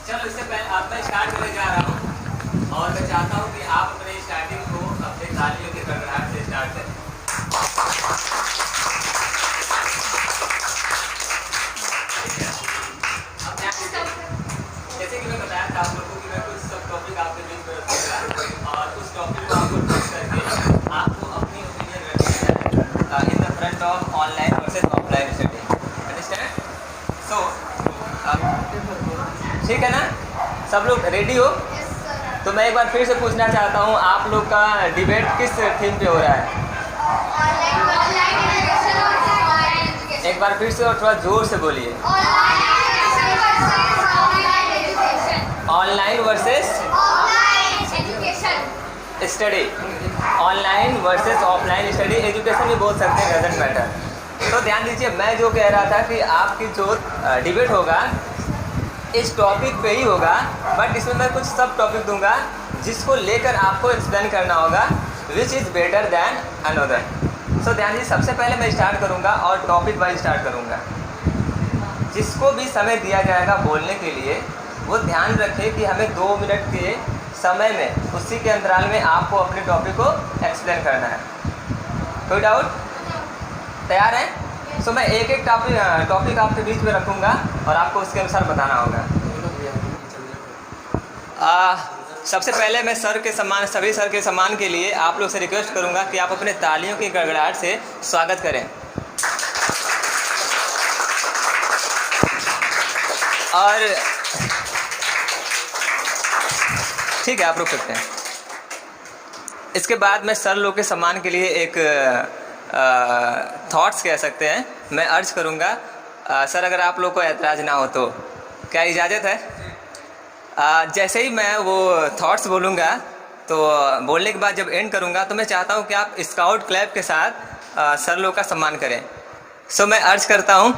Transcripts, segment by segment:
चलो इससे पहले अब मैं स्टार्ट करने जा रहा हूँ और मैं चाहता हूँ कि आप अपने स्टार्टिंग को अपने तालियों के गड़गड़ाहट से स्टार्ट करें। अब जैसे कि मैं बताया था आप लोगों की मैं कुछ सब टॉपिक आपके बीच में रखूँगा और उस टॉपिक को आपको ट्विस्ट करके आपको अपनी ओपिनियन रखनी है in the front of online versus offline study. Understand? So ठीक है ना, सब लोग रेडी हो? तो मैं एक बार फिर से पूछना चाहता हूँ, आप लोग का डिबेट किस थीम पे हो रहा है? एक बार फिर से और थोड़ा जोर से बोलिए। Online versus study, online versus offline study, education भी बोल सकते हैं, डजंट मैटर। तो ध्यान दीजिए, मैं जो कह रहा था कि आपकी जो डिबेट होगा इस टॉपिक पे ही होगा, बट इसमें मैं कुछ सब टॉपिक दूंगा जिसको लेकर आपको एक्सप्लेन करना होगा which is better than another. So ध्यान दीजिए, सबसे पहले मैं स्टार्ट करूंगा और टॉपिक वाइज स्टार्ट करूंगा। जिसको भी समय दिया जाएगा बोलने के लिए वो ध्यान रखे कि हमें 2 मिनट के समय में, उसी के अंतराल में आपको अपने टॉपिक को एक्सप्लेन करना है। कोई डाउट? तैयार हैं? सो मैं एक एक टॉपिक आपके बीच में रखूँगा और आपको उसके अनुसार बताना होगा। सबसे पहले मैं सर के सम्मान, सभी सर के सम्मान के लिए आप लोग से रिक्वेस्ट करूँगा कि आप अपने तालियों की गड़गड़ाहट से स्वागत करें। और ठीक है, आप रुक सकते हैं। इसके बाद मैं सर लोग के सम्मान के लिए एक थॉट्स कह सकते हैं, मैं अर्ज करूँगा। सर अगर आप लोग को ऐतराज़ ना हो तो क्या इजाज़त है? जैसे ही मैं वो थॉट्स बोलूँगा तो बोलने के बाद जब एंड करूँगा तो मैं चाहता हूँ कि आप स्काउट क्लैप के साथ सर लोग का सम्मान करें। सो मैं अर्ज करता हूँ,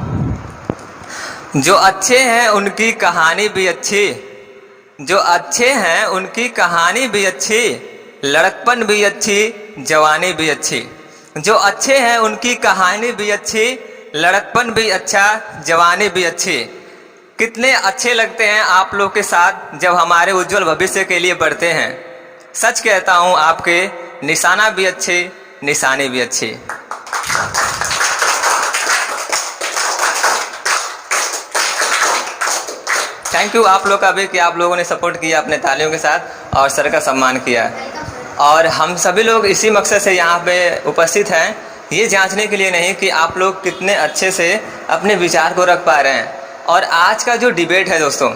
जो अच्छे हैं उनकी कहानी भी अच्छी, जो अच्छे हैं उनकी कहानी भी अच्छी, लड़कपन भी अच्छी, जवानी भी अच्छी। जो अच्छे हैं उनकी कहानी भी अच्छी, लड़कपन भी अच्छा, जवानी भी अच्छी। कितने अच्छे लगते हैं आप लोग के साथ जब हमारे उज्जवल भविष्य के लिए बढ़ते हैं। सच कहता हूँ आपके निशाना भी अच्छे, निशानी भी अच्छी। थैंक यू आप लोग का भी कि आप लोगों ने सपोर्ट किया अपने तालियों के साथ और सर का सम्मान किया। और हम सभी लोग इसी मकसद से यहाँ पे उपस्थित हैं, ये जांचने के लिए नहीं कि आप लोग कितने अच्छे से अपने विचार को रख पा रहे हैं। और आज का जो डिबेट है दोस्तों,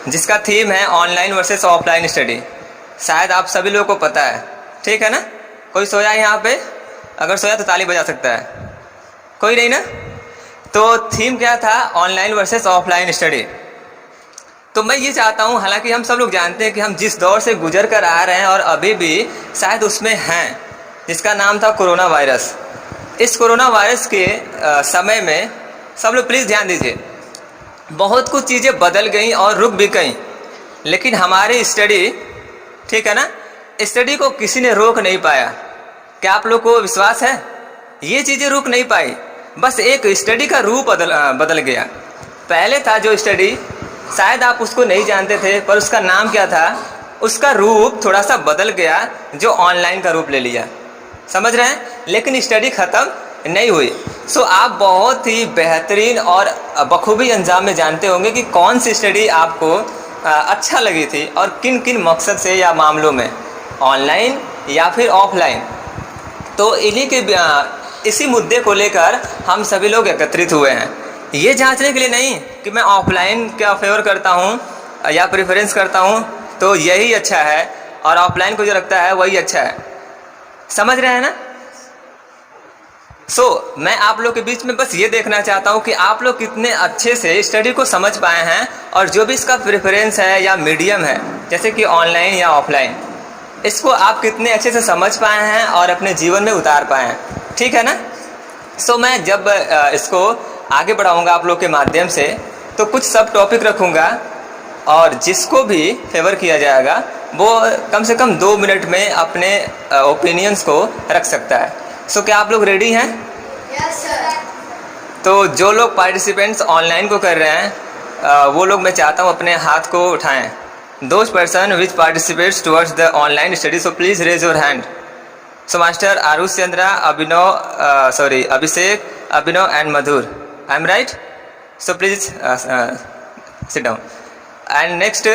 जिसका थीम है ऑनलाइन वर्सेस ऑफलाइन स्टडी, शायद आप सभी लोगों को पता है, ठीक है ना? कोई सोया है यहाँ पे? अगर सोया तो ताली बजा सकता है। कोई नहीं ना? तो थीम क्या था? Online versus offline study. तो मैं ये चाहता हूँ, हालांकि हम सब लोग जानते हैं कि हम जिस दौर से गुजर कर आ रहे हैं और अभी भी शायद उसमें हैं, जिसका नाम था कोरोना वायरस। इस कोरोना वायरस के समय में सब लोग प्लीज़ ध्यान दीजिए, बहुत कुछ चीज़ें बदल गई और रुक भी गई, लेकिन हमारी स्टडी, ठीक है ना, स्टडी को किसी ने रोक नहीं पाया। क्या आप लोग को विश्वास है? ये चीज़ें रुक नहीं पाई, बस एक स्टडी का रूप बदल गया। पहले था जो स्टडी, शायद आप उसको नहीं जानते थे, पर उसका नाम क्या था? उसका रूप थोड़ा सा बदल गया, जो ऑनलाइन का रूप ले लिया। समझ रहे हैं? लेकिन स्टडी ख़त्म नहीं हुई। सो आप बहुत ही बेहतरीन और बखूबी अंजाम में जानते होंगे कि कौन सी स्टडी आपको अच्छा लगी थी और किन किन मकसद से या मामलों में, ऑनलाइन या फिर ऑफलाइन। तो इन्हीं के इसी मुद्दे को लेकर हम सभी लोग एकत्रित हुए हैं, ये जांचने के लिए नहीं कि मैं ऑफलाइन का फेवर करता हूँ या प्रेफरेंस करता हूँ तो यही अच्छा है और ऑफलाइन को जो लगता है वही अच्छा है। समझ रहे हैं ना? सो मैं आप लोग के बीच में बस ये देखना चाहता हूँ कि आप लोग कितने अच्छे से स्टडी को समझ पाए हैं और जो भी इसका प्रेफरेंस है या मीडियम है, जैसे कि ऑनलाइन या ऑफलाइन, इसको आप कितने अच्छे से समझ पाए हैं और अपने जीवन में उतार पाए हैं। ठीक है ना? सो मैं जब इसको आगे बढ़ाऊंगा आप लोग के माध्यम से तो कुछ सब टॉपिक रखूंगा और जिसको भी फेवर किया जाएगा वो कम से कम 2 मिनट में अपने ओपिनियंस को रख सकता है। सो क्या आप लोग रेडी हैं? Yes sir. तो जो लोग पार्टिसिपेंट्स ऑनलाइन को कर रहे हैं वो लोग मैं चाहता हूँ अपने हाथ को उठाएं। Those person which participates towards the online study, so please raise your hand. So master Arush Chandra, Abhishek, Abhinav and Madhur, I am right? So please sit down. And next,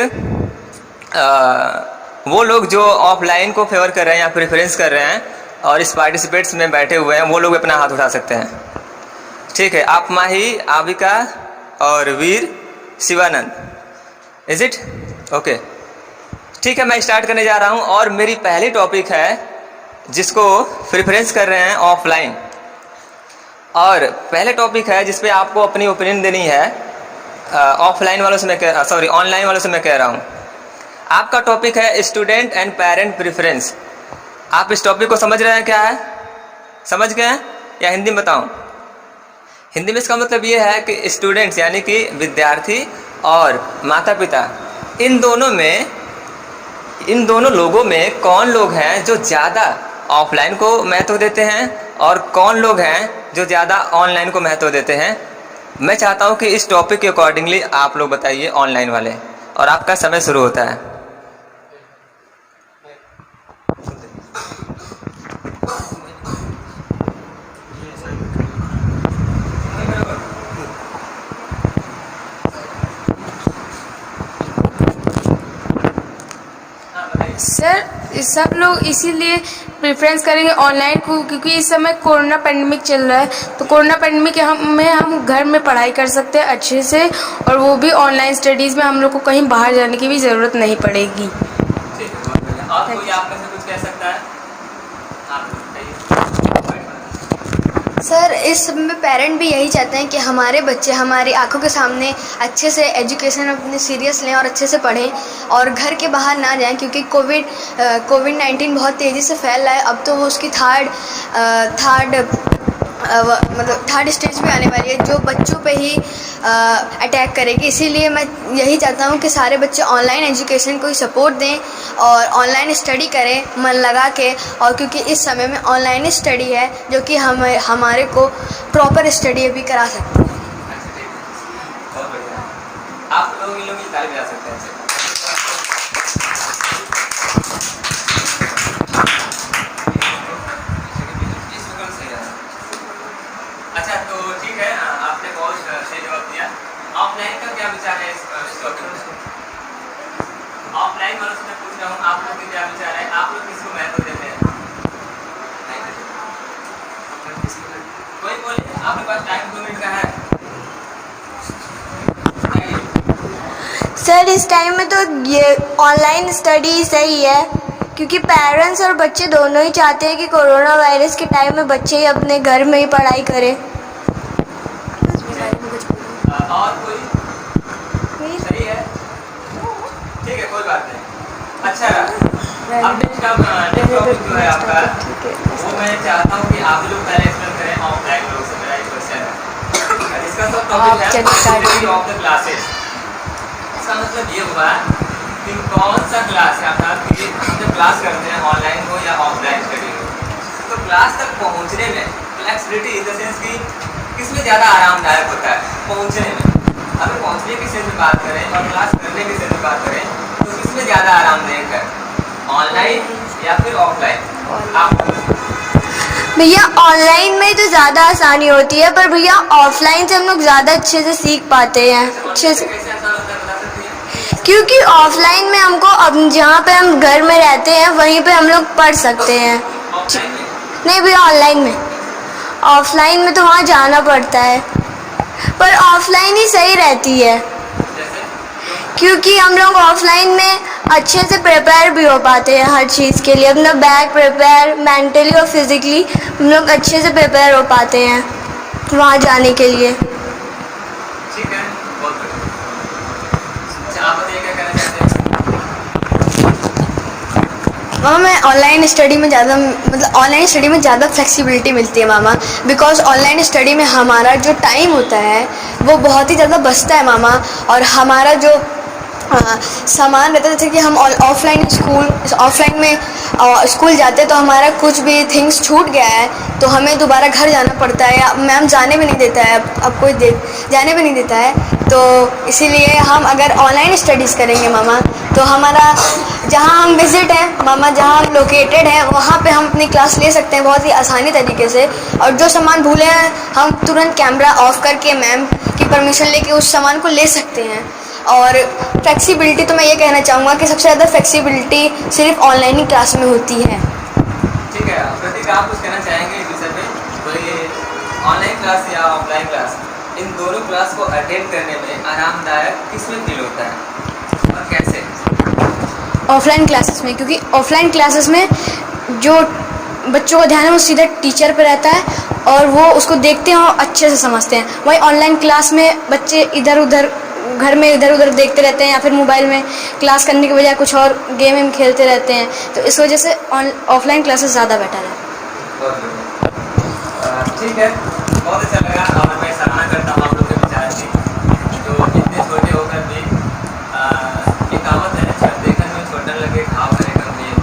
वो लोग जो ऑफलाइन को फेवर कर रहे हैं या प्रेफरेंस कर रहे हैं और इस पार्टिसिपेट्स में बैठे हुए हैं, वो लोग अपना हाथ उठा सकते हैं। ठीक है, आप माही, आविका और वीर, शिवानंद, इज इट? ओके, ठीक है, मैं स्टार्ट करने जा रहा हूँ और मेरी पहली टॉपिक है जिसको प्रेफरेंस कर रहे हैं ऑफलाइन, और पहले टॉपिक है जिस पे आपको अपनी ओपिनियन देनी है। ऑफलाइन वालों से मैं ऑनलाइन वालों से मैं कह रहा हूँ। आपका टॉपिक है स्टूडेंट एंड पेरेंट प्रेफरेंस। आप इस टॉपिक को समझ रहे हैं? क्या है, समझ गए हैं या हिंदी में बताऊँ? हिंदी में इसका मतलब ये है कि स्टूडेंट्स यानी कि विद्यार्थी और माता पिता, इन दोनों लोगों में कौन लोग हैं जो ज़्यादा ऑफलाइन को महत्व देते हैं और कौन लोग हैं जो ज़्यादा ऑनलाइन को महत्व देते हैं। मैं चाहता हूं कि इस टॉपिक के अकॉर्डिंगली आप लोग बताइए, ऑनलाइन वाले, और आपका समय शुरू होता है। सर, सब लोग इसीलिए प्रेफरेंस करेंगे ऑनलाइन को क्योंकि इस समय कोरोना पैंडेमिक चल रहा है, तो कोरोना पैंडेमिक में हम घर में पढ़ाई कर सकते हैं अच्छे से, और वो भी ऑनलाइन स्टडीज़ में हम लोग को कहीं बाहर जाने की भी ज़रूरत नहीं पड़ेगी। और कोई आप में से कुछ कह सकता है? सर, इस समय पेरेंट भी यही चाहते हैं कि हमारे बच्चे हमारी आंखों के सामने अच्छे से एजुकेशन अपने सीरियस लें और अच्छे से पढ़ें और घर के बाहर ना जाएं, क्योंकि कोविड-19 बहुत तेज़ी से फैल रहा है। अब तो वो उसकी थर्ड स्टेज पे आने वाली है, जो बच्चों पे ही अटैक करेगी। इसीलिए मैं यही चाहता हूँ कि सारे बच्चे ऑनलाइन एजुकेशन को ही सपोर्ट दें और ऑनलाइन स्टडी करें मन लगा के, और क्योंकि इस समय में ऑनलाइन स्टडी है जो कि हमारे को प्रॉपर स्टडी भी करा सकते हैं। आप लोग इन लोगों की तारीफ कर सकते हैं। अच्छा, तो ठीक है, आपने बहुत सही जवाब दिया। ऑफलाइन का क्या विचार है इस टॉपिक में? ऑफलाइन वालों से मैं पूछ रहा हूँ, आप लोग के क्या विचार है? आप लोग किसको महत्व देते हैं? कोई बोले, आपके पास टाइम 2 मिनट का है। सर, इस टाइम में तो ये ऑनलाइन स्टडी सही है, क्योंकि पेरेंट्स और बच्चे दोनों ही चाहते हैं कि कोरोना वायरस के टाइम में बच्चे ही अपने घर में ही पढ़ाई करें। और कोई सही है? ठीक है, कोई बात नहीं। अच्छा, अब नेक्स्ट टॉपिक जो है आपका, वो मैं चाहता हूँ कि आप लोग पहले एक्सप्लेन करें ऑफलाइन लोग से। मेरा एक क्वेश्चन है, इसका सब टॉपिक है ऑफ द क्लासेस। इसका मतलब ये हुआ कि कौन सा क्लास है, अर्थात कि हम जब क्लास करते हैं ऑनलाइन हो या ऑफलाइन स्टडी हो, तो क्लास तक पहुंचने में फ्लेक्सिबिलिटी इन द सेंस कि किसमें ज़्यादा आरामदायक होता है पहुंचने में। अगर पहुंचने की सेंस में बात करें और क्लास करने की सेंस में बात करें, तो किसमें ज़्यादा आरामदायक है, ऑनलाइन या फिर ऑफलाइन? आप भैया, ऑनलाइन में तो ज़्यादा आसानी होती है, पर भैया ऑफलाइन से हम लोग ज़्यादा अच्छे से सीख पाते हैं, अच्छे से। कैसे आसान होता है बता सकती हैं? क्योंकि ऑफलाइन में हमको अब जहाँ पे हम घर में रहते हैं वहीं पे हम लोग पढ़ सकते हैं। ऑफलाइन में? नहीं भैया, ऑनलाइन में। ऑफलाइन में तो वहाँ जाना पड़ता है, पर ऑफलाइन ही सही रहती है, क्योंकि हम लोग ऑफलाइन में अच्छे से प्रिपेयर भी हो पाते हैं हर चीज़ के लिए। अपना बैग प्रिपेयर मेंटली और फिजिकली हम लोग अच्छे से प्रिपेयर हो पाते हैं वहाँ जाने के लिए। ठीक है, बहुत बढ़िया। अच्छा, आप बताइए क्या कहना चाहते हैं? मामा, मैं ऑनलाइन स्टडी में ज़्यादा फ्लेक्सिबिलिटी मिलती है मामा, बिकॉज ऑनलाइन स्टडी में हमारा जो टाइम होता है वो बहुत ही ज़्यादा बचता है मामा, और हमारा जो सामान रहता है, जैसे कि हम ऑफलाइन में स्कूल जाते हैं तो हमारा कुछ भी थिंग्स छूट गया है तो हमें दोबारा घर जाना पड़ता है, या मैम जाने भी नहीं देता है, अब कोई जाने भी नहीं देता है। तो इसीलिए हम अगर ऑनलाइन स्टडीज़ करेंगे मामा, तो हमारा जहाँ हम विज़िट हैं मामा, जहाँ हम लोकेटेड हैं वहाँ पे हम अपनी क्लास ले सकते हैं बहुत ही आसानी तरीके से। और जो सामान भूले हैं हम तुरंत कैमरा ऑफ करके मैम की परमिशन लेके उस सामान को ले सकते हैं। और फ्लेक्सिबिलिटी तो मैं ये कहना चाहूँगा कि सबसे ज़्यादा फ्लेक्सिबिलिटी सिर्फ ऑनलाइन ही क्लास में होती है। ठीक है, प्रतीक आप कुछ कहना चाहेंगे इस विषय में? तो ये ऑनलाइन क्लास या ऑफलाइन क्लास, इन दोनों क्लास को अटेंड करने में आरामदायक किसमें फील होता है और कैसे? ऑफलाइन क्लासेस में, क्योंकि ऑफलाइन क्लासेस में जो बच्चों का ध्यान है वो सीधा टीचर पर रहता है और वो उसको देखते हैं और अच्छे से समझते हैं। वहीं ऑनलाइन क्लास में बच्चे इधर उधर घर में इधर उधर देखते रहते हैं या फिर मोबाइल में क्लास करने के बजाय कुछ और गेम वेम खेलते रहते हैं, तो इस वजह से ऑफलाइन क्लासेस ज़्यादा बेटर है। ठीक है, बहुत अच्छा लगा और मैं सराहना करता हूँ आप लोग के विचार की, जो इतने छोटे होकर भी एक कहावत है, देखने में छोटा लगे घाव करे गंभीर,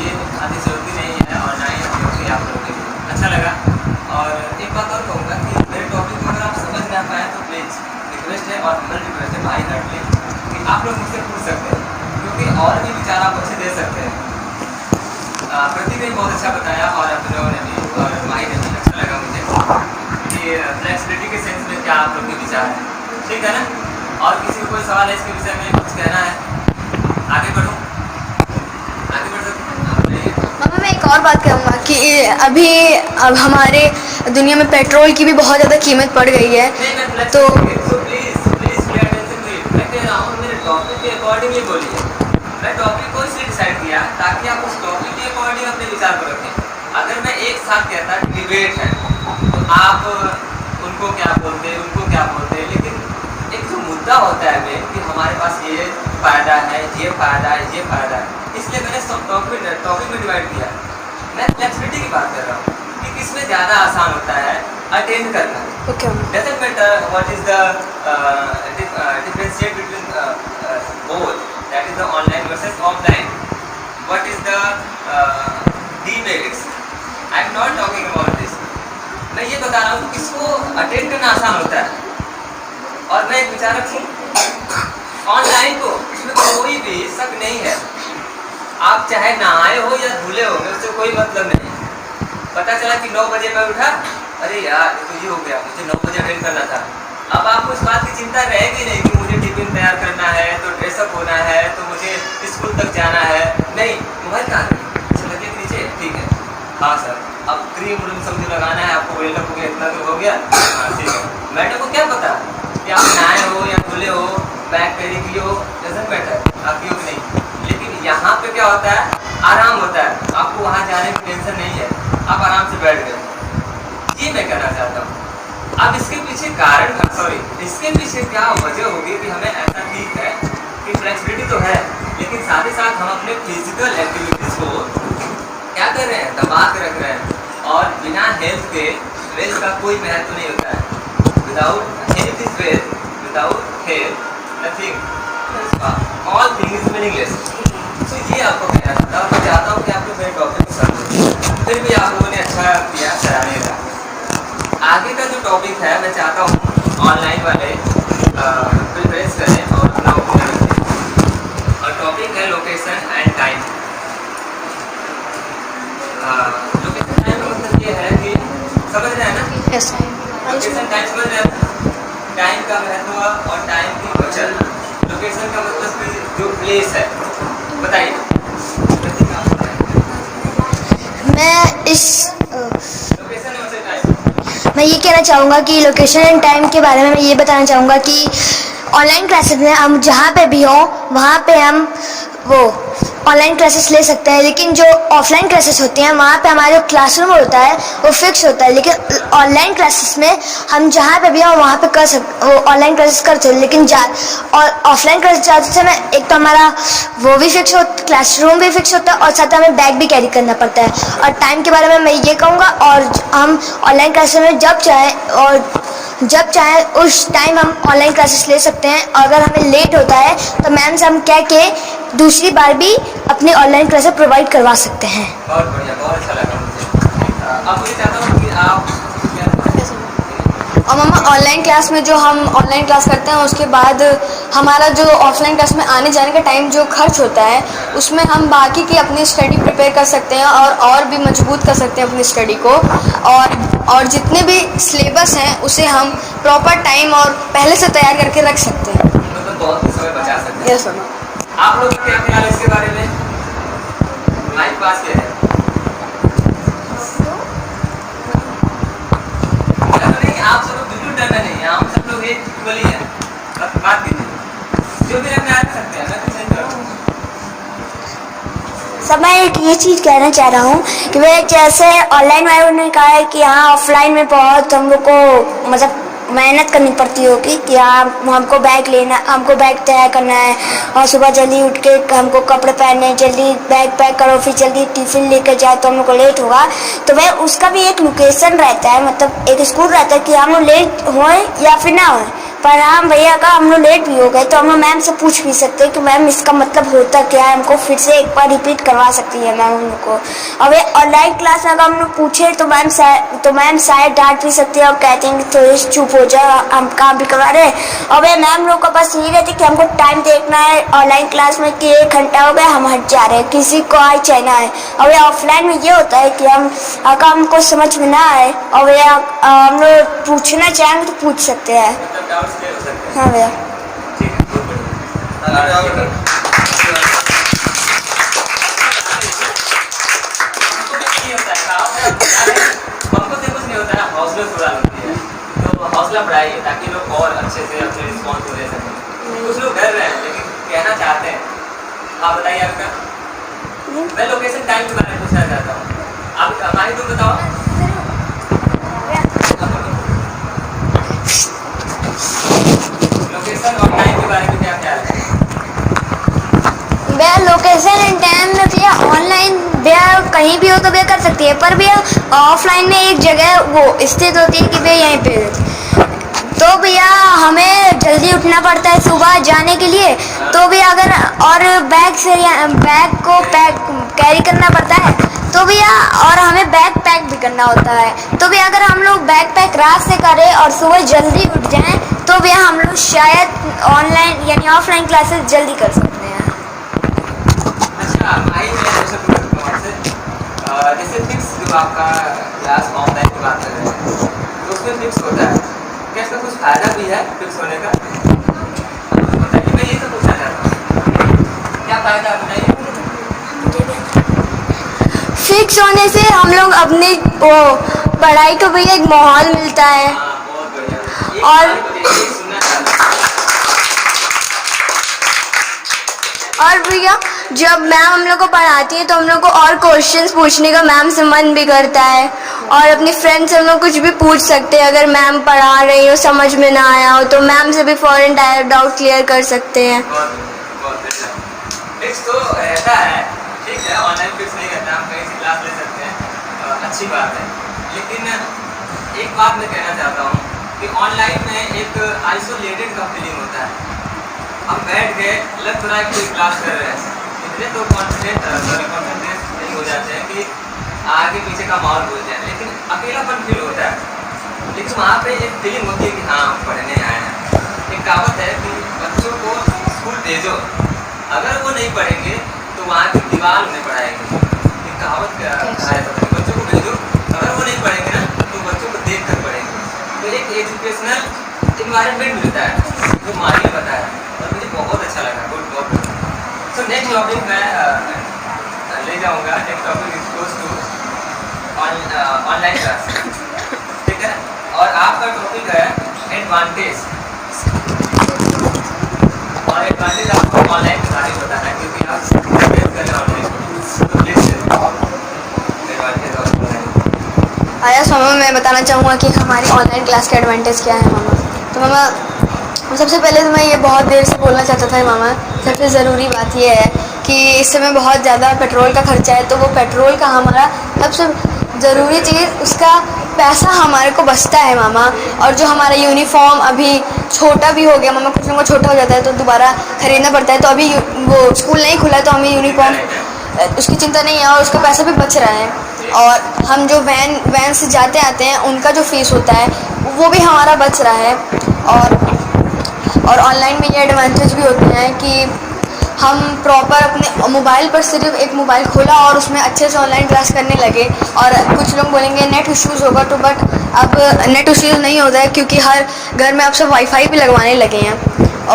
ये आदि जरूरी नहीं है और ना ही जरूरी आप लोग के लिए। अच्छा लगा। और एक बात और कहूँगा कि मेरे टॉपिक को अगर आप समझ ना पाए तो प्लीज़ रिक्वेस्ट है और हमारी रिक्वेस्ट है भाई हार्टली कि आप लोग मुझसे पूछ सकते हैं, क्योंकि और भी विचार आप मुझसे दे सकते हैं। प्रतीक ने बहुत अच्छा बताया और आप लोगों ने भी और माही ने भी, अच्छा लगा मुझे कि फ्लेक्सिबिलिटी के सेंस में क्या आप लोग के विचार हैं। ठीक है ना? और किसी को कोई सवाल है इसके विषय में कुछ कहना है? आगे बढ़ो, आगे बढ़ सकते हैं। मामा मैं एक और बात कहूँगा कि अब हमारे दुनिया में पेट्रोल की भी बहुत ज़्यादा कीमत बढ़ गई है, तो टॉपिक के अकॉर्डिंगली बोलिए। मैं टॉपिक को इसलिए डिसाइड किया ताकि आप उस टॉपिक के अकॉर्डिंग अपने विचार को रखें। अगर मैं एक साथ कहता डिबेट है तो आप उनको क्या बोलते, लेकिन एक जो मुद्दा होता है कि हमारे पास ये फ़ायदा है, ये फ़ायदा है, ये फ़ायदा है, इसलिए मैंने सब टॉपिक में डिवाइड किया। मैं फ्लेक्सिबिलिटी की बात कर रहा हूँ कि किसमें ज़्यादा आसान होता है अटेंड करना। Doesn't matter what is the differentiate between both, that is the online versus offline. What is the demerits? I am not talking about this. मैं ये बता रहा हूँ किसको अटेंड करना आसान होता है। और मैं एक विचार रखूँ ऑनलाइन को, इसमें कोई भी शक नहीं है, आप चाहे नहाए हो या धुले हो, उससे कोई मतलब नहीं। पता चला कि 9 बजे मैं उठा, अरे यार तो ये हो गया, मुझे 9 बजे अटेंड करना था। अब आपको इस बात की चिंता रहेगी नहीं कि मुझे टिफिन तैयार करना है, तो ड्रेसअप होना है, तो मुझे स्कूल तक जाना है। नहीं, मोबाइल कहाँ है, लगे नीचे, ठीक है, हाँ सर, अब क्रीम समझो लगाना है आपको, वेलकम हो गया, इतना तो हो गया, हाँ ठीक है। मैडम को क्या पता कि आप नहाए हो या धुले हो, बैग कैरी किए हो, डजंट मैटर, आप योग नहीं। लेकिन यहाँ पे क्या होता है, आराम होता है, आपको वहाँ जाने की टेंशन नहीं है, आप आराम से बैठ गए। ये मैं कहना चाहता हूँ। अब इसके पीछे इसके पीछे क्या वजह होगी कि हमें ऐसा ठीक है कि फ्लेक्सिबिलिटी तो है, लेकिन साथ ही साथ हम अपने फिजिकल एक्टिविटीज़ को क्या कर रहे हैं, दबा के रख रहे हैं। और बिना हेल्थ के वेल्थ का कोई महत्व नहीं होता है। Without health is wealth, without health nothing, all thing is meaningless. तो ये आपको कहना चाहता हूँ। मैं चाहता हूँ कि आप लोग मेरे टॉपिक को समझें, फिर भी आप लोगों ने अच्छा किया, सराहनीय था। आगे का जो टॉपिक है मैं चाहता हूँ ऑनलाइन वाले प्रिफरेंस करें और अपना ओपिनियन रखें, और टॉपिक है location and time. Location time का मतलब ये है कि समझ रहे हैं ना, यस लोकेशन टाइम समझ रहे हैं, टाइम का महत्व और टाइम की बचत। लोकेशन का मतलब कि जो प्लेस है, बताइए। मैं ये कहना चाहूँगा कि लोकेशन एंड टाइम के बारे में मैं ये बताना चाहूँगा कि ऑनलाइन क्लासेस में हम जहाँ पे भी हों वहाँ पे हम वो ऑनलाइन क्लासेस ले सकते हैं, लेकिन जो ऑफलाइन क्लासेस होती हैं वहाँ पे हमारा जो क्लासरूम होता है वो फिक्स होता है। लेकिन ऑनलाइन क्लासेस में हम जहाँ पे भी हों वहाँ पे वो ऑनलाइन क्लासेस कर सकते हैं, लेकिन और ऑफलाइन क्लासेस जाते समय एक तो हमारा वो भी फिक्स होता, क्लासरूम भी फिक्स होता है और साथ हमें बैग भी कैरी करना पड़ता है। और टाइम के बारे में मैं ये कहूँगा, और हम ऑनलाइन क्लासेस में जब चाहें और जब चाहे उस टाइम हम ऑनलाइन क्लासेस ले सकते हैं। अगर हमें लेट होता है तो मैम से हम कह के दूसरी बार भी अपनी ऑनलाइन क्लासेस प्रोवाइड करवा सकते हैं। बहुत बढ़िया, बहुत अच्छा लगा मुझे। अब मुझे चाहता हूँ कि आप और मामा ऑनलाइन क्लास में जो हम ऑनलाइन क्लास करते हैं उसके बाद हमारा जो ऑफलाइन क्लास में आने जाने का टाइम जो खर्च होता है उसमें हम बाकी की अपनी स्टडी प्रिपेयर कर सकते हैं और भी मजबूत कर सकते हैं अपनी स्टडी को। और जितने भी सिलेबस हैं उसे हम प्रॉपर टाइम और पहले से तैयार करके रख सकते हैं। मतलब बहुत समय बचा सकते हैं। यस मामा। आप लोग क्या ख्याल है इसके बारे में? लाइफ पास क्या है? नहीं, आप सब लोग बिल्कुल डरना नहीं है, हम सब लोग एक इक्वली हैं। बस बात कीजिए, जो भी रखना आ सकते हैं, मैं तो सही करूँ। सब मैं एक ये चीज़ कहना चाह रहा हूँ कि वे जैसे ऑनलाइन वालों ने कहा है कि हाँ ऑफलाइन में बहुत हम लोग को मतलब मेहनत करनी पड़ती होगी कि हाँ हमको बैग लेना, हमको बैग तैयार करना है और सुबह जल्दी उठ के हमको कपड़े पहनने, जल्दी बैग पैक करो, फिर जल्दी टिफ़िन लेकर जाए तो हम लोग को लेट होगा। तो वह उसका भी एक लोकेशन रहता है, मतलब एक स्कूल रहता है कि हम लोग लेट होए या फिर ना होए। पर हाँ भैया का हम लोग लेट भी हो गए तो हम लोग मैम से पूछ भी सकते हैं कि मैम इसका मतलब होता क्या है, हमको फिर से एक बार रिपीट करवा सकती है मैम हम लोग को। और ये ऑनलाइन क्लास में अगर हम लोग पूछे तो मैम शायद डांट भी सकती है और कहते हैं कि थोड़ी चुप हो जाओ, हम काम भी करवा रहे हैं। और वे मैम लोग का बस यही रहती है कि हमको टाइम देखना है ऑनलाइन क्लास में कि 1 घंटा हो गया हम हट जा रहे हैं, किसी को आए चाहे ना आए। और ये ऑफलाइन में ये होता है कि अगर हमको समझ में ना आए और वे हम लोग पूछना चाहेंगे तो पूछ सकते हैं। मतलब डाउट्स क्लियर हो सकते हैं। हाँ भैया। ठीक है, बहुत बढ़िया। हमको से कुछ नहीं होता है, हौसला थोड़ा लगती है, तो हौसला बढ़ाइए ताकि लोग और अच्छे से अपने रिस्पॉन्स को दे सकें। कुछ लोग डर रहे हैं लेकिन कहना चाहते हैं। आप बताइए आपका। मैं लोकेशन टाइम के बारे में पूछना चाहता हूँ। आप हमारी तुम बताओ। लोकेशन और टाइम के बारे में क्या ख्याल है? भैया लोकेशन एंड टाइम में भैया ऑनलाइन भैया कहीं भी हो तो भैया कर सकती है, पर भैया ऑफलाइन में एक जगह वो स्थित होती है कि भैया यहीं पे तो भैया हमें जल्दी उठना पड़ता है सुबह जाने के लिए। तो भैया अगर और बैग को पैक कैरी करना पड़ता है तो भैया और हमें बैग पैक भी करना होता है। तो भैया अगर हम लोग बैग पैक रात से करें और सुबह जल्दी उठ जाएं तो भैया हम लोग शायद ऑनलाइन यानी ऑफलाइन क्लासेस जल्दी कर सकते हैं। अच्छा, भाई मैं जैसे पूछ सकता हूँ आपसे, जैसे फिक्स जो आपका क्लास ऑनलाइन की बात कर रहे हैं तो उसमें फिक्स होता है, क्या इसका कुछ फायदा भी है फिक्स होने का? बताइए, मैं ये तो पूछना चाहता हूँ, क्या फायदा बताइए। फिक्स होने से हम लोग अपनी वो पढ़ाई को भैया एक माहौल मिलता है। हाँ, बहुत बढ़िया। और सुनना चाहता हूँ। और भैया जब मैम हम लोग को पढ़ाती है तो हम लोग को और क्वेश्चंस पूछने का मैम से मन भी करता है और अपनी फ्रेंड से हम लोग कुछ भी पूछ सकते हैं। अगर मैम पढ़ा रही हो समझ में ना आया हो तो मैम से भी फौरन डाउट क्लियर कर सकते हैं। फिक्स तो रहता है, ठीक है, ऑनलाइन फिक्स नहीं रहता, हम कहीं से क्लास ले सकते हैं, अच्छी बात है। लेकिन एक बात मैं कहना चाहता हूँ कि ऑनलाइन में एक आइसोलेटेड का फीलिंग होता है। हम बैठ गए, लग रहा है कि क्लास कर रहे हैं, इतने तो कॉन्सेंट्रेट नहीं हो जाते हैं कि आगे पीछे का माहौल भूल जाए, लेकिन अकेलापन फील होता है। लेकिन वहाँ पे एक फीलिंग होती है कि हाँ हम पढ़ने आए हैं। एक कहावत है कि बच्चों को स्कूल भेजो, अगर वो नहीं पढ़ेंगे तो वहाँ की दीवार उन्हें पढ़ाएंगे। एक कहावत क्या है, बच्चों को भेजो, अगर वो नहीं पढ़ेंगे ना तो बच्चों को देख कर पढ़ेंगे। तो एक एजुकेशनल इन्वायरमेंट मिलता है जो मारी बताया और मुझे बहुत अच्छा लगा, बहुत। सो नेक्स्ट टॉपिक मैं ले जाऊँगा। Next topic is goes to online class, ठीक है, और आपका टॉपिक है एडवांटेज। और एडवांटेज आपको ऑनलाइन के बारे में बताना है क्योंकि आप बेस करें ऑनलाइन, तो प्लीज एडवांटेज और ऑनलाइन। आया मामा मैं बताना चाहूँगा कि हमारी ऑनलाइन क्लास के एडवांटेज क्या है मामा। तो मामा सबसे पहले तो मैं ये बहुत देर से बोलना चाहता था मामा, सबसे ज़रूरी बात ये है कि इस समय बहुत ज़्यादा पेट्रोल का खर्चा है, तो वो पेट्रोल का हमारा सबसे ज़रूरी चीज़ उसका पैसा हमारे को बचता है मामा। और जो हमारा यूनिफॉर्म अभी छोटा भी हो गया मामा, कुछ लोगों का छोटा हो जाता है तो दोबारा खरीदना पड़ता है। तो अभी वो स्कूल नहीं खुला तो हमें यूनिफॉर्म उसकी चिंता नहीं है और उसका पैसा भी बच रहा है। और हम जो वैन से जाते आते हैं उनका जो फीस होता है वो भी हमारा बच रहा है। और ऑनलाइन में ये एडवांटेज भी होते हैं कि हम प्रॉपर अपने मोबाइल पर सिर्फ एक मोबाइल खोला और उसमें अच्छे से ऑनलाइन क्लास करने लगे। और कुछ लोग बोलेंगे नेट इश्यूज़ होगा तो, बट अब नेट इश्यूज़ नहीं होता है क्योंकि हर घर में अब सब वाईफाई भी लगवाने लगे हैं।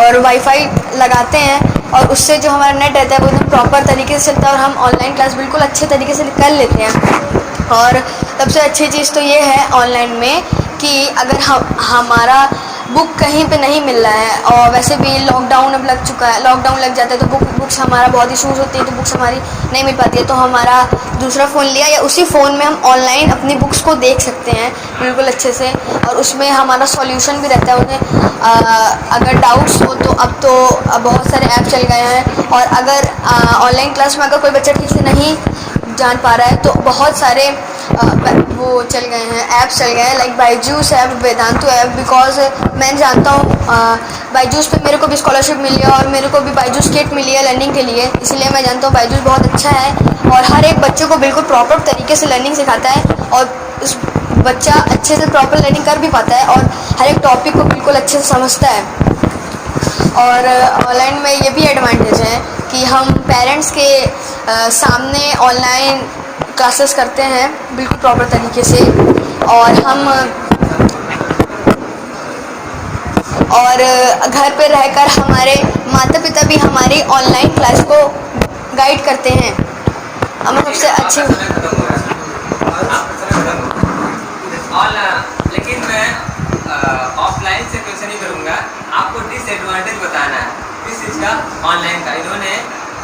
और वाईफाई लगाते हैं और उससे जो हमारा नेट रहता है वो एकदम प्रॉपर तरीके से चलता है और हम ऑनलाइन क्लास बिल्कुल अच्छे तरीके से कर लेते हैं। और सबसे अच्छी चीज़ तो ये है ऑनलाइन में कि अगर हमारा बुक कहीं पे नहीं मिल रहा है, और वैसे भी लॉकडाउन अब लग चुका है, लॉकडाउन लग जाता है तो बुक्स हमारा बहुत इशूज़ होती है, तो बुक्स हमारी नहीं मिल पाती है तो हमारा दूसरा फ़ोन लिया या उसी फ़ोन में हम ऑनलाइन अपनी बुक्स को देख सकते हैं बिल्कुल अच्छे से। और उसमें हमारा सॉल्यूशन भी रहता है उन्हें अगर डाउट्स हो तो अब तो बहुत सारे ऐप चल गए हैं। और अगर ऑनलाइन क्लास में अगर कोई बच्चा ठीक से नहीं जान पा रहा है तो बहुत सारे वो चल गए हैं, ऐप्स चल गए हैं, like Byju's app, Vedantu app. Because मैं जानता हूँ बायजूस पे मेरे को भी स्कॉलरशिप मिली है और मेरे को भी बायजूस किट मिली है लर्निंग के लिए, इसलिए मैं जानता हूँ बायजूस बहुत अच्छा है और हर एक बच्चों को बिल्कुल प्रॉपर तरीके से लर्निंग सिखाता है और उस बच्चा अच्छे से प्रॉपर लर्निंग कर भी पाता है और हर एक टॉपिक को बिल्कुल अच्छे से समझता है। और ऑनलाइन में ये भी एडवांटेज है कि हम पेरेंट्स के सामने ऑनलाइन क्लासेस करते हैं बिल्कुल प्रॉपर तरीके से। और हम घर पे रहकर हमारे माता पिता भी हमारी ऑनलाइन क्लास को गाइड करते हैं। हमें सबसे अच्छी लेकिन मैं ऑफलाइन से क्वेश्चन ही करूँगा, आपको डिसएडवांटेज बताना है किस चीज़ का, ऑनलाइन का। इन्होंने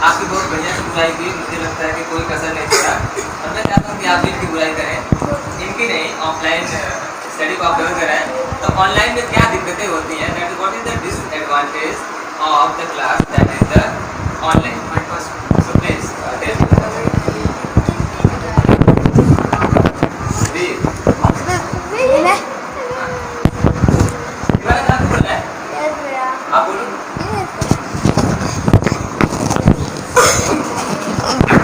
आपकी बहुत बढ़िया से बुराई की, मुझे लगता है कि कोई कसर नहीं छोड़ा और मैं चाहता हूँ कि आप इनकी बुराई करें, इनकी नहीं, ऑफलाइन स्टडी को आप डेवलप करें। तो ऑनलाइन में क्या दिक्कतें होती हैं, that is what is the disadvantage of the class, that is the online. So please आप बोलो।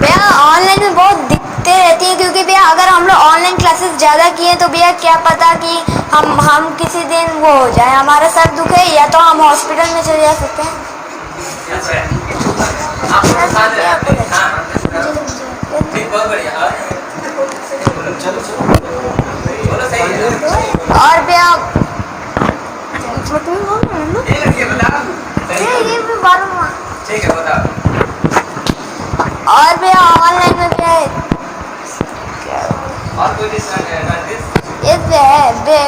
भैया ऑनलाइन में बहुत दिक्कतें रहती हैं क्योंकि भैया अगर हम लोग ऑनलाइन क्लासेस ज़्यादा किए तो भैया क्या पता कि हम किसी दिन वो हो जाए, हमारा सर दुखे या तो हम हॉस्पिटल में चले जा सकते हैं। और भैया ठीक है बताओ। और भैया ऑनलाइन में क्या है, और कोई डिसएडवांटेज ये तो है भैया।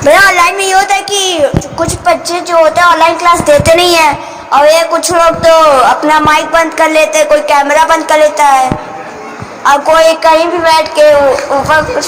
भैया ऑनलाइन में ये होता है कि कुछ बच्चे जो होते हैं ऑनलाइन क्लास देते नहीं है और ये कुछ लोग तो अपना माइक बंद कर लेते हैं, कोई कैमरा बंद कर लेता है और कोई कहीं भी बैठ के ऊपर कुछ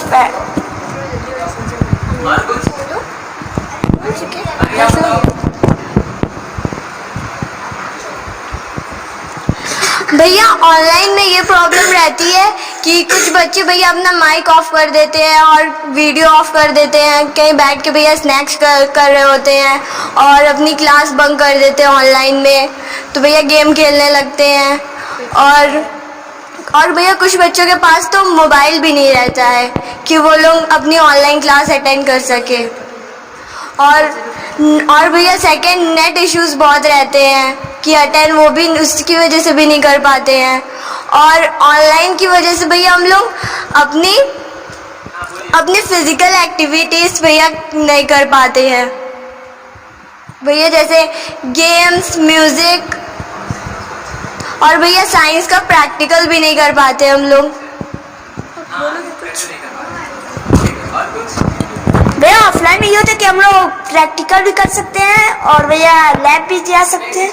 भैया ऑनलाइन में ये प्रॉब्लम रहती है कि कुछ बच्चे भैया अपना माइक ऑफ कर देते हैं और वीडियो ऑफ कर देते हैं, कहीं बैठ के भैया स्नैक्स कर रहे होते हैं और अपनी क्लास बंक कर देते हैं ऑनलाइन में, तो भैया गेम खेलने लगते हैं। और भैया कुछ बच्चों के पास तो मोबाइल भी नहीं रहता है कि वो लोग अपनी ऑनलाइन क्लास अटेंड कर सके। और भैया सेकंड नेट इश्यूज बहुत रहते हैं कि अटेंड वो भी उसकी वजह से भी नहीं कर पाते हैं। और ऑनलाइन की वजह से भैया हम लोग अपनी फिजिकल एक्टिविटीज़ भैया नहीं कर पाते हैं भैया, जैसे गेम्स, म्यूज़िक और भैया साइंस का प्रैक्टिकल भी नहीं कर पाते हम लोग। भैया ऑफलाइन में ये होता है कि हम लोग प्रैक्टिकल भी कर सकते हैं और भैया लैब भी जा सकते हैं।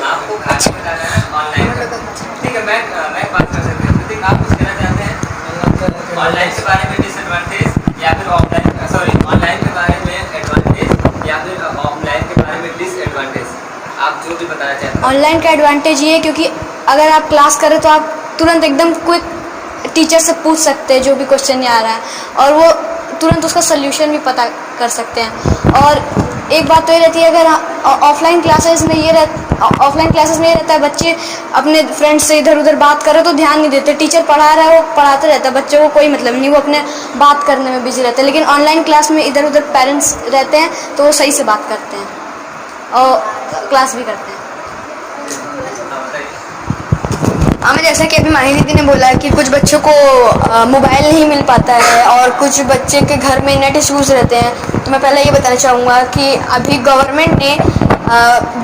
आपको खास बताना है ऑनलाइन का, ठीक है। मैं बात कर सकती हूँ, ठीक, आप कुछ कहना चाहते हैं ऑनलाइन के बारे में डिसएडवांटेज या फिर ऑफलाइन, सॉरी ऑनलाइन के बारे में एडवांटेज या फिर ऑफलाइन के बारे में डिसएडवांटेज? ऑनलाइन का एडवांटेज ये है क्योंकि अगर आप क्लास करें तो आप तुरंत एकदम क्विक टीचर से पूछ सकते हैं जो भी क्वेश्चन नहीं आ रहा है और वो तुरंत उसका सल्यूशन भी पता कर सकते हैं। और एक बात तो ये रहती है, अगर ऑफलाइन क्लासेस में ये रहता है बच्चे अपने फ्रेंड्स से इधर उधर बात करें तो ध्यान नहीं देते, टीचर पढ़ा रहा है वो पढ़ाते रहता है, बच्चों को कोई मतलब नहीं, वो अपने बात करने में बिजी रहते हैं। लेकिन ऑनलाइन क्लास में इधर उधर पेरेंट्स रहते हैं तो वो सही से बात करते हैं और क्लास भी करते हैं। हमें जैसा कि अभी माही दीदी ने बोला कि कुछ बच्चों को मोबाइल नहीं मिल पाता है और कुछ बच्चे के घर में नेट इश्यूज़ रहते हैं, तो मैं पहले ये बताना चाहूँगा कि अभी गवर्नमेंट ने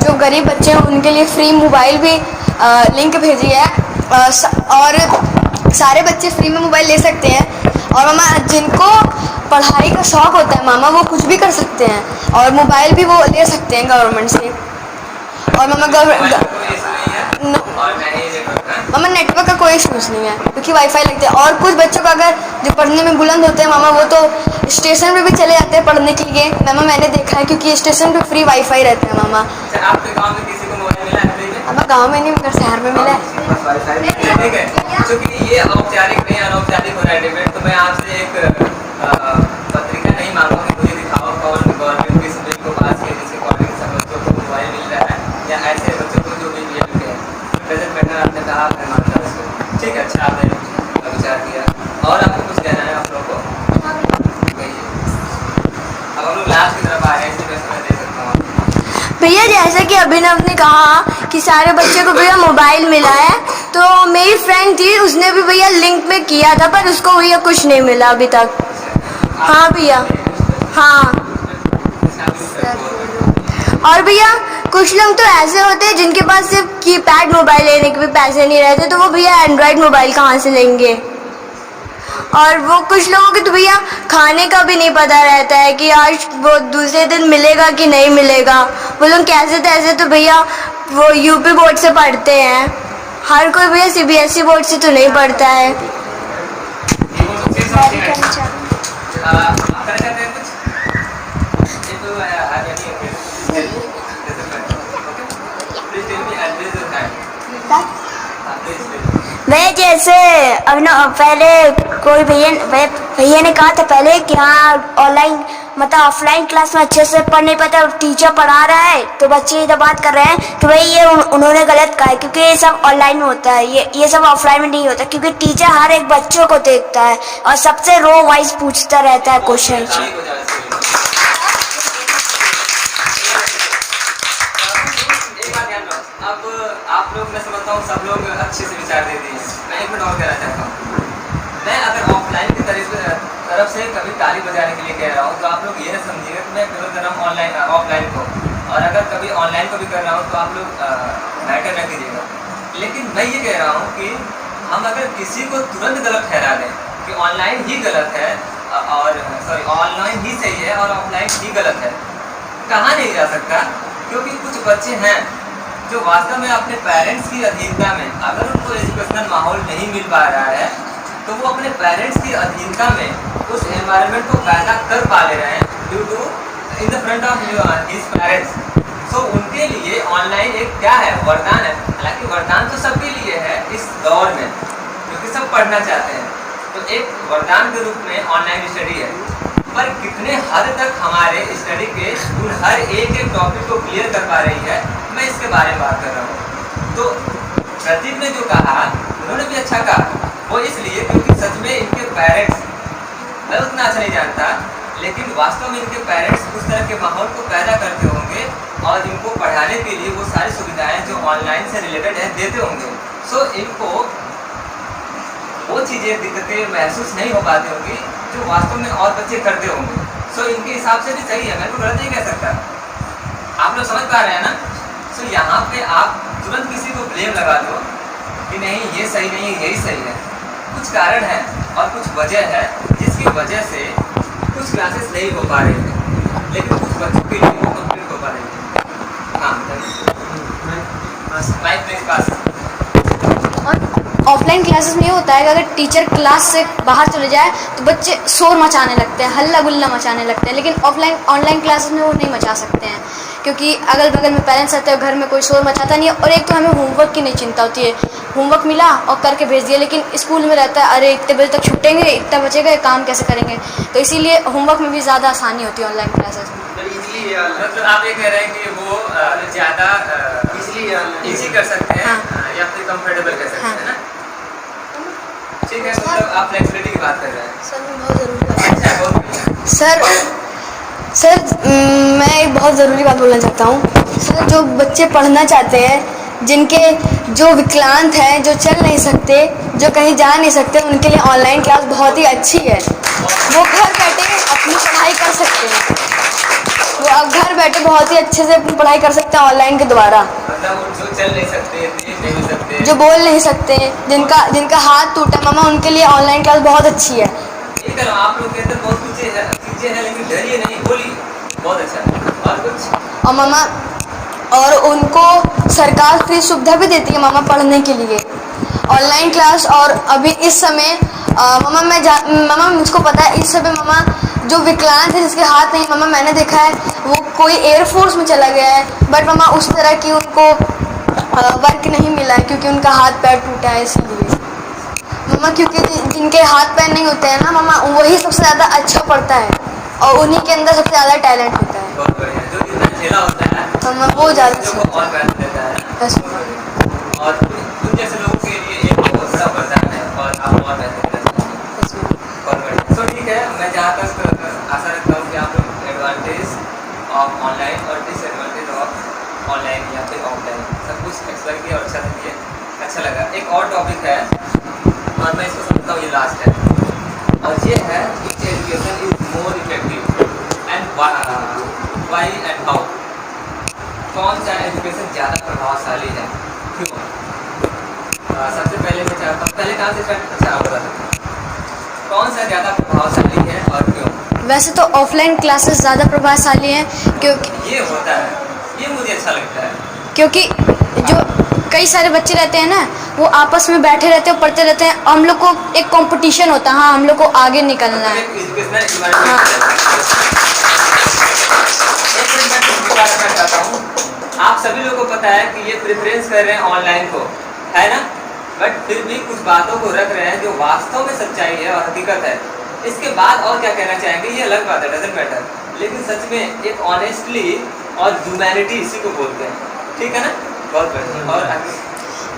जो गरीब बच्चे हैं उनके लिए फ्री मोबाइल भी लिंक भेजी है और सारे बच्चे फ्री में मोबाइल ले सकते हैं। और मामा जिनको पढ़ाई का शौक़ होता है मामा वो कुछ भी कर सकते हैं और मोबाइल भी वो ले सकते हैं गवर्नमेंट से। और मामा नेटवर्क का कोई इशूज़ नहीं है क्योंकि वाईफाई लगते हैं। और कुछ बच्चों का अगर जो पढ़ने में बुलंद होते हैं मामा वो तो स्टेशन पे भी चले जाते हैं पढ़ने के लिए, मामा मैंने देखा है क्योंकि स्टेशन पे फ्री वाईफाई रहता है मामा। आपके गांव में किसी को मोबाइल मिला है? मामा गाँव में नहीं मगर शहर में मिला है। ठीक है, क्योंकि ये औपचारिक नहीं अनौपचारिक हो रहा है डिबेट, तो मैं आपसे एक पत्रिका नहीं मांगूंगा कि मुझे दिखाओ कौन गवर्नमेंट किस बिल को पास किया जिसके अकॉर्डिंग सब बच्चों को मोबाइल मिल रहा है या ऐसे बच्चों को जो भी मिल के प्रेजेंट करना आपने कहा मैं मानता हूँ इसको। ठीक है, अच्छा आपने विचार किया। और आपको कुछ कहना है आप लोगों को? अब हम लोग लास्ट की तरफ आ रहे हैं, इसलिए मैं समय दे सकता हूँ। भैया जैसे कि अभिनव ने कहा कि सारे बच्चों को भैया मोबाइल मिला है, तो मेरी फ्रेंड थी उसने भी भैया लिंक में किया था पर उसको भैया कुछ नहीं मिला अभी तक। हाँ भैया, हाँ। और भैया कुछ लोग तो ऐसे होते हैं जिनके पास सिर्फ कीपैड मोबाइल लेने के भी पैसे नहीं रहते, तो वो भैया एंड्रॉयड मोबाइल कहाँ से लेंगे। और वो कुछ लोगों के तो भैया खाने का भी नहीं पता रहता है कि आज वो दूसरे दिन मिलेगा कि नहीं मिलेगा। वो लोग कैसे तैसे तो भैया वो यूपी बोर्ड से पढ़ते हैं, हर कोई भैया सीबीएसई बोर्ड से तो नहीं पढ़ता है। मैं जैसे अब ना पहले कोई भैया ने कहा था पहले कि हाँ ऑनलाइन मतलब ऑफलाइन क्लास में अच्छे से पढ़ नहीं पाता, टीचर पढ़ा रहा है तो बच्चे इधर बात कर रहे हैं, तो भाई ये उन्होंने गलत कहा है क्योंकि ये सब ऑनलाइन में होता है, ये सब ऑफलाइन में नहीं होता क्योंकि टीचर हर एक बच्चों को देखता है और सबसे रो वाइज पूछता रहता है क्वेश्चन। अब आप लोग मैं समझता हूँ सब लोग अच्छे से विचार दे दिए। मैं एक मिनट और कहना चाहता हूँ, मैं अगर ऑफलाइन की तरफ से कभी ताली बजाने के लिए कह रहा हूँ तो आप लोग ये ना समझिएगा कि मैं केवल कर रहा हूँ ऑनलाइन ऑफलाइन को, और अगर कभी ऑनलाइन को भी कर रहा हूँ तो आप लोग मैटर न कीजिएगा। लेकिन मैं ये कह रहा हूँ कि हम अगर किसी को तुरंत गलत ठहरा दें कि ऑनलाइन ही गलत है और ऑनलाइन ही सही है और ऑफलाइन ही गलत है, कहाँ नहीं जा सकता। क्योंकि कुछ बच्चे हैं जो वास्तव में अपने पेरेंट्स की अधीनता में, अगर उनको एजुकेशनल माहौल नहीं मिल पा रहा है तो वो अपने पेरेंट्स की अधीनता में उस एनवायरनमेंट को पैदा कर पा ले रहे हैं due to in the front of his parents. So उनके लिए ऑनलाइन एक क्या है, वरदान है। हालांकि वरदान तो सबके लिए है इस दौर में क्योंकि सब पढ़ना चाहते हैं, तो एक वरदान के रूप में ऑनलाइन स्टडी है। पर कितने हद तक हमारे स्टडी के उन हर एक टॉपिक को क्लियर कर पा रही है, मैं इसके बारे में बात कर रहा हूँ। तो प्रदीप ने जो कहा उन्होंने भी अच्छा कहा, वो इसलिए क्योंकि सच में इनके पेरेंट्स, मैं उतना अच्छा नहीं जानता लेकिन वास्तव में इनके पेरेंट्स उस तरह के माहौल को पैदा करते होंगे और इनको पढ़ाने के लिए वो सारी सुविधाएं जो ऑनलाइन से रिलेटेड है देते होंगे। सो इनको वो चीज़ें दिक्कतें महसूस नहीं हो पाती होंगी जो वास्तव में और बच्चे करते होंगे। सो इनके हिसाब से भी सही है, मैं तो गलत नहीं कह सकता। आप लोग समझ पा रहे हैं ना? सो यहाँ पे आप तुरंत किसी को ब्लेम लगा दो कि नहीं ये सही नहीं है, यही सही है। कुछ कारण है और कुछ वजह है जिसकी वजह से कुछ क्लासेस नहीं हो पा रही है लेकिन कुछ बच्चों के लिए वो कंप्लीट हो पा रही है। हाँ पास। और ऑफलाइन क्लासेस में ये होता है कि अगर टीचर क्लास से बाहर चले जाए तो बच्चे शोर मचाने लगते हैं, हल्ला गुल्ला मचाने लगते हैं, लेकिन ऑनलाइन क्लासेस में वो नहीं मचा सकते हैं क्योंकि अगल बगल में पेरेंट्स रहते हैं, घर में कोई शोर मचाता नहीं है, और एक तो हमें होमवर्क की नहीं चिंता होती है, होमवर्क मिला और करके भेज दिया। लेकिन स्कूल में रहता है अरे इतने बजे तक छूटेंगे, इतना बचेगा, काम कैसे करेंगे, तो इसीलिए होमवर्क में भी ज़्यादा आसानी होती है ऑनलाइन क्लासेस में। मतलब आप ये कह रहे हैं कि वो ज़्यादा इजी कर सकते हैं, हाँ। या फिर कंफर्टेबल कर सकते हाँ। हैं ना। ठीक है, मतलब आप फ्लेक्सिबिलिटी की बात कर रहे हैं। सर मैं बहुत ज़रूरी अच्छा, बहुत बढ़िया। सर मैं एक बहुत ज़रूरी बात बोलना चाहता हूँ। सर जो बच्चे पढ़ना चाहते हैं, जिनके जो विकलांग हैं, जो चल नहीं सकते, जो कहीं जा नहीं सकते, उनके लिए ऑनलाइन क्लास बहुत ही अच्छी है। वो घर बैठे अपनी पढ़ाई कर सकते हैं, वो अब घर बैठे बहुत ही अच्छे से अपनी पढ़ाई कर सकते हैं ऑनलाइन के द्वारा। मतलब वो जो चल नहीं सकते, देख नहीं सकते, जो बोल नहीं सकते, जिनका हाथ टूटा मामा, उनके लिए ऑनलाइन क्लास बहुत अच्छी है। ये करो, आप लोग के अंदर बहुत कुछ चीज़ें हैं, लेकिन डरिए नहीं, बोलिए, बहुत अच्छा। और कुछ? और मामा, और उनको सरकार फ्री सुविधा भी देती है मामा पढ़ने के लिए ऑनलाइन क्लास। और अभी इस समय मामा मुझको पता है, इस समय मामा जो विकलांग है, जिसके हाथ नहीं, मामा मैंने देखा है वो कोई एयरफोर्स में चला गया है, बट मामा उस तरह की उनको वर्क नहीं मिला है, क्योंकि उनका हाथ पैर टूटा है इसलिए मामा। क्योंकि जिनके हाथ पैर नहीं होते हैं ना मामा, वही सबसे ज़्यादा अच्छा पढ़ता है, और उन्हीं के अंदर सबसे ज़्यादा टैलेंट होता है। बहुत बढ़िया, जो जितना खेला होता है मामा वो ज़्यादा जो वो और पैसा देता है। बस और तुम जैसे लोगों के लिए एक बहुत बड़ा वरदान है, और आप और पैसे देते हैं। बहुत बढ़िया। तो ठीक है, मैं जहाँ तक आशा रखता हूँ कि आप लोग एडवांटेज ऑफ ऑनलाइन और डिसएडवांटेज ऑफ ऑनलाइन या फिर ऑफलाइन सब कुछ एक्सप्लेन किया और अच्छा से किया, अच्छा लगा। एक और टॉपिक है, और मैं इसको समझता हूँ ये लास्ट है, और ये है which education is more effective and why and how. कौन सा एजुकेशन ज़्यादा प्रभावशाली है, क्यों? सबसे पहले मैं चाहता हूँ, पहले कहाँ से स्टार्ट? अच्छा, आप बता सकते हैं कौन सा ज़्यादा प्रभावशाली है और क्यों? वैसे तो ऑफलाइन क्लासेस ज़्यादा प्रभावशाली हैं, क्योंकि ये होता है, ये मुझे अच्छा लगता है। क्योंकि जो कई सारे बच्चे रहते हैं ना, वो आपस में बैठे रहते हैं, पढ़ते रहते हैं, हम लोग को एक कंपटीशन होता है, हाँ हम लोग को आगे निकलना है। एजुकेशनल इन्वायरमेंट चाहता हूँ, आप सभी लोगों को पता है कि ये प्रेफरेंस कर रहे हैं ऑनलाइन को, है ना, बट फिर भी कुछ बातों को रख रहे हैं जो वास्तव में सच्चाई है और हकीकत है। इसके बाद और क्या कहना चाहेंगे, ये अलग बात है, डजंट मैटर, लेकिन सच में एक ऑनेस्टली और ह्यूमैनिटी इसी को बोलते हैं, ठीक है ना। बहुत बढ़िया। और आगे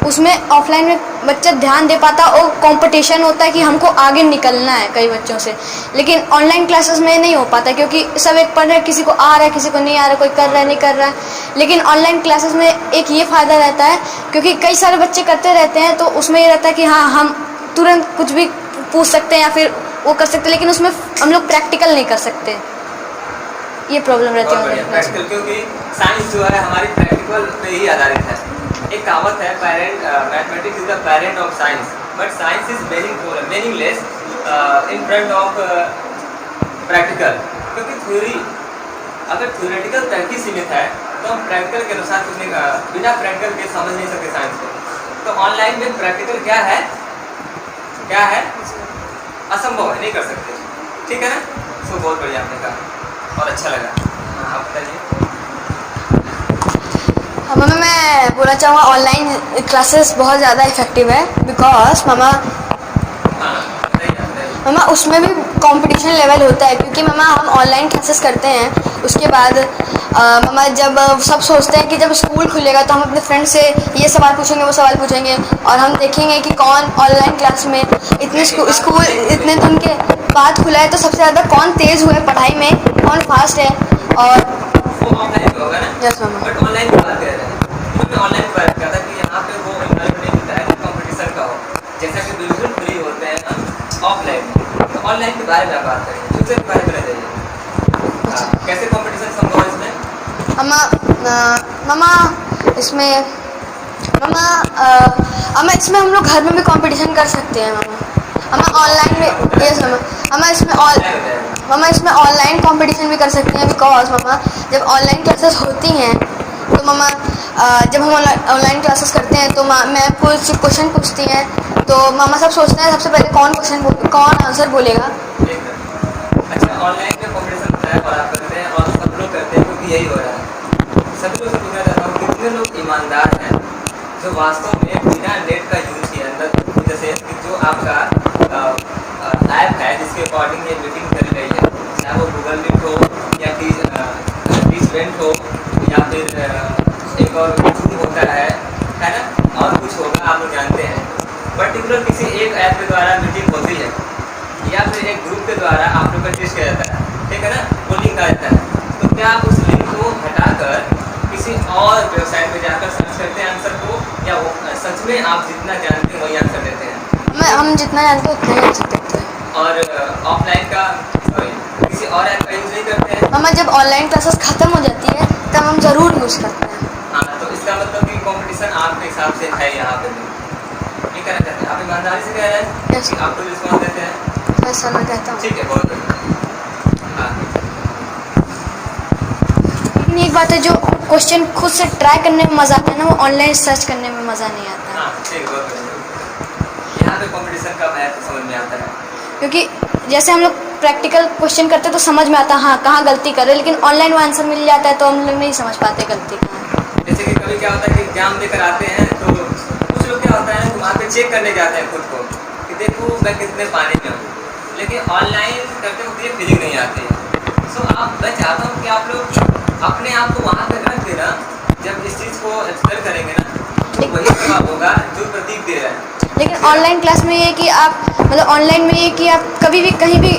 उसमें ऑफलाइन में बच्चा ध्यान दे पाता, और कंपटीशन होता है कि हमको आगे निकलना है कई बच्चों से, लेकिन ऑनलाइन क्लासेस में नहीं हो पाता, क्योंकि सब एक पढ़ रहे हैं, किसी को आ रहा है, किसी को नहीं आ रहा है, कोई कर रहा है, नहीं कर रहा है। लेकिन ऑनलाइन क्लासेस में एक ये फ़ायदा रहता है, क्योंकि कई सारे बच्चे करते रहते हैं, तो उसमें ये रहता है कि हाँ हम तुरंत कुछ भी पूछ सकते हैं या फिर वो कर सकते हैं, लेकिन उसमें हम लोग प्रैक्टिकल नहीं कर सकते, ये प्रॉब्लम रहती है ऑनलाइन क्लास में। क्योंकि साइंस जो है हमारी प्रैक्टिकल पे ही आधारित है। एक कहावत है, mathematics is the parent of science, but science is meaningless in front of practical. क्योंकि थ्योरी, अगर थ्योरेटिकल तक ही सीमित है तो हम प्रैक्टिकल के अनुसार कुछ नहीं, बिना प्रैक्टिकल के समझ नहीं सकते साइंस को। तो ऑनलाइन में प्रैक्टिकल क्या है, क्या है, असंभव है, नहीं कर सकते, ठीक है ना। सो बहुत बढ़िया आपने कहा और अच्छा लगा। आप बताइए। मामा मैं बोलना चाहूँगा ऑनलाइन क्लासेस बहुत ज़्यादा इफेक्टिव है, बिकॉज मामा मामा उसमें भी कंपटीशन लेवल होता है, क्योंकि मामा हम ऑनलाइन क्लासेस करते हैं, उसके बाद मामा जब सब सोचते हैं कि जब स्कूल खुलेगा तो हम अपने फ्रेंड से ये सवाल पूछेंगे, वो सवाल पूछेंगे, और हम देखेंगे कि कौन ऑनलाइन क्लास में इतने स्कूल इतने दिन के बाद खुला है, तो सबसे ज़्यादा कौन तेज़ हुआ है पढ़ाई में, कौन फास्ट है। और वो ऑफलाइन होगा ना, यस मामा, बट ऑनलाइन की बात कर रहे हैं। मैं ऑनलाइन की बात कर रहा था कि यहाँ पे वो इन्वायरमेंट नहीं मिलता है कि कंपटीशन का हो, जैसा कि बिल्कुल फ्री होते हैं ना ऑफलाइन। तो ऑनलाइन के बारे में आप बात करें, फ्यूचर के बारे में रह जाइए, कैसे कंपटीशन संभव है इसमें? मामा इसमें मामा इसमें हम लोग घर में भी कंपटीशन कर सकते हैं मामा ऑनलाइन में, यस मामा इसमें ऑनलाइन कंपटीशन भी कर सकते हैं, बिकॉज मामा जब ऑनलाइन क्लासेस होती हैं तो मामा जब हम ऑनलाइन क्लासेस करते हैं तो मैम कुछ क्वेश्चन पूछती हैं, तो मामा सब सोचते हैं सबसे पहले कौन आंसर बोलेगा। अच्छा, ऑनलाइन में कंपटीशन होता है और आप करते हैं और सब लोग करते हैं, क्योंकि यही हो रहा है। तो वास्तव में बिना नेट का यूज किए अंदर जैसे कि जो आपका ऐप है जिसके अकॉर्डिंग ये मीटिंग कर रही है, चाहे वो गूगल मीट हो या टीच इवेंट हो या फिर एक और जूम होता है ना, और कुछ होगा आप लोग जानते हैं। पर्टिकुलर किसी एक ऐप के द्वारा मीटिंग होती है या फिर एक ग्रुप के द्वारा आप लोग का टेस्ट किया जाता है, ठीक है ना, वो लिंक आ जाता है। तो क्या आप उस लिंक को हटाकर किसी और वेबसाइट पे जाकर सर्च करते हैं आंसर को, या वो सच में आप जितना जानते हैं वही आंसर देते हैं? हम जितना जानते हैं उतना ही आंसर देते हैं। और ऑफलाइन का किसी और ऐप का यूज़ नहीं करते हैं? हमें जब ऑनलाइन क्लासेस ख़त्म हो जाती है तब हम ज़रूर यूज़ करते हैं। हाँ, तो इसका मतलब कि कंपटीशन आपके हिसाब से है यहाँ पे भी, ये कहना चाहते हैं आप ईमानदारी से कह रहे हैं Yes. कि आपको रिस्पॉन्स देते हैं? ऐसा मैं कहता हूँ। ठीक है, बहुत बढ़िया। हाँ, लेकिन एक बात है, जो क्वेश्चन खुद से ट्राई करने में मज़ा आता है ना, वो ऑनलाइन सर्च करने में मज़ा नहीं आता है। हाँ, ठीक, बहुत बढ़िया। यहाँ पे कंपटीशन का महत्व समझ में आता है। क्योंकि जैसे हम लोग प्रैक्टिकल क्वेश्चन करते हैं तो समझ में आता है हाँ कहाँ गलती कर रहे हैं, लेकिन ऑनलाइन वो आंसर मिल जाता है तो हम लोग नहीं समझ पाते गलती कहाँ है। जैसे कि कभी क्या होता है कि एग्जाम देकर आते हैं तो कुछ लोग क्या होता है वहाँ पे चेक करने जाते हैं खुद को कि देखो मैं कितने पानी में हूँ, लेकिन ऑनलाइन करते वक्त ये फीलिंग नहीं आती है। सो मैं चाहता हूँ कि आप लोग अपने आप को वहाँ पे रख देना, जब इस चीज़ को एक्सप्लेन करेंगे ना तो वही जवाब होगा जो प्रतीक दे रहा है। लेकिन ऑनलाइन क्लास में ये है कि आप मतलब ऑनलाइन में ये कि आप कभी भी कहीं भी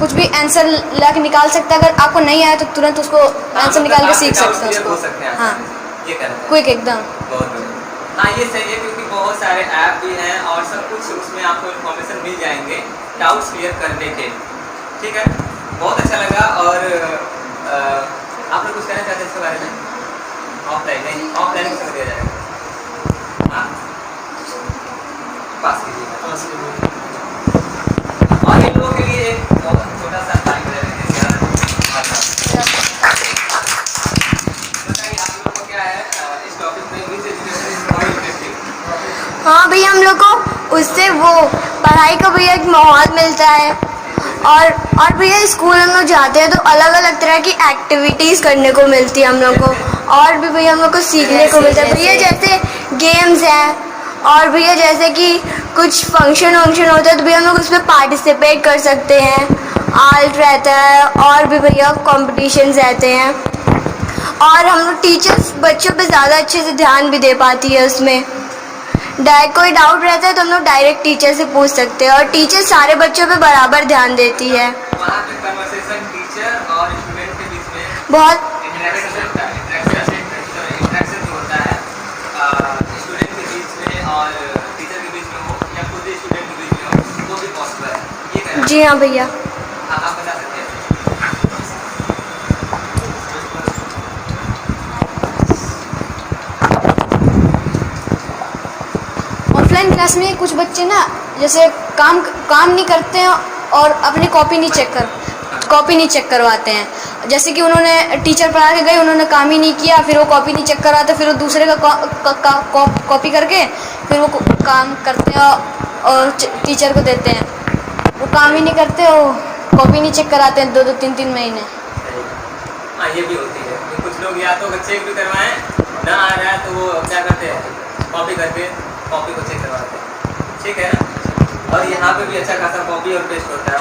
कुछ भी आंसर ला के निकाल सकते हैं। अगर आपको नहीं आया तो तुरंत उसको आंसर निकाल के सीख सकते हैं हो उसको। सकते हैं, हाँ, ये कहते हैं। क्विक एकदम। बहुत बढ़िया। हाँ, ये सही है क्योंकि बहुत सारे ऐप भी हैं और सब कुछ उसमें आपको इन्फॉर्मेशन मिल जाएंगे डाउट्स क्लियर करने के। ठीक है, बहुत अच्छा लगा। और आप लोग कुछ कहना चाहते हैं इसके बारे में? ऑफलाइन नहीं, ऑफलाइन भी समझ दिया जाएगा। हाँ, पास कीजिए। और इन लोगों के लिए एक बहुत छोटा सा टाइम ले रहे हैं यार। बताइए आप लोगों को क्या है इस टॉपिक में miss education is not interesting? हाँ भैया, हम लोग को उससे वो पढ़ाई का भैया एक माहौल मिलता है। और भैया स्कूल हम लोग जाते हैं तो अलग अलग तरह की एक्टिविटीज़ करने को मिलती है हम लोग को, और भी भैया हम लोग को सीखने को मिलता है भैया, जैसे गेम्स हैं। और भैया जैसे कि कुछ फंक्शन होता है तो भैया हम लोग उसमें पार्टिसिपेट कर सकते हैं, आर्ट रहता है और भी भैया कॉम्पिटिशन्स रहते हैं। और हम लोग टीचर्स बच्चों पे ज़्यादा अच्छे से ध्यान भी दे पाती है उसमें। डायरेक्ट कोई डाउट रहता है तो हम लोग डायरेक्ट टीचर से पूछ सकते हैं, और टीचर सारे बच्चों पे बराबर ध्यान देती है। वहाँ पे कन्वर्सेशन टीचर और स्टूडेंट के बीच में बहुत इंटरेक्शन जो होता है स्टूडेंट के बीच में और टीचर के बीच में हो या खुद स्टूडेंट के बीच में हो, वो भी पॉसिबल है, ये कहना। जी हाँ भैया। हाँ, आप बता सकते हैं। ऑफलाइन क्लास में कुछ बच्चे ना जैसे काम नहीं करते हैं और अपनी कॉपी नहीं चेक करवाते हैं। जैसे कि उन्होंने टीचर पढ़ा के गए, उन्होंने काम ही नहीं किया, फिर वो कॉपी नहीं चेक करवाते, फिर वो दूसरे का कॉपी करके फिर वो काम करते हैं और टीचर को देते हैं। वो काम ही नहीं करते, वो कॉपी नहीं चेक कराते हैं 2-2 3-3 महीने। हाँ, ये भी होती है कि कुछ लोग या तो चेक भी करवाएं, ना आ रहा है तो वो क्या करते हैं कॉपी करके कॉपी को चेक करवाते हैं। ठीक है ना, और यहाँ पे भी अच्छा खासा कॉपी और पेस्ट होता है।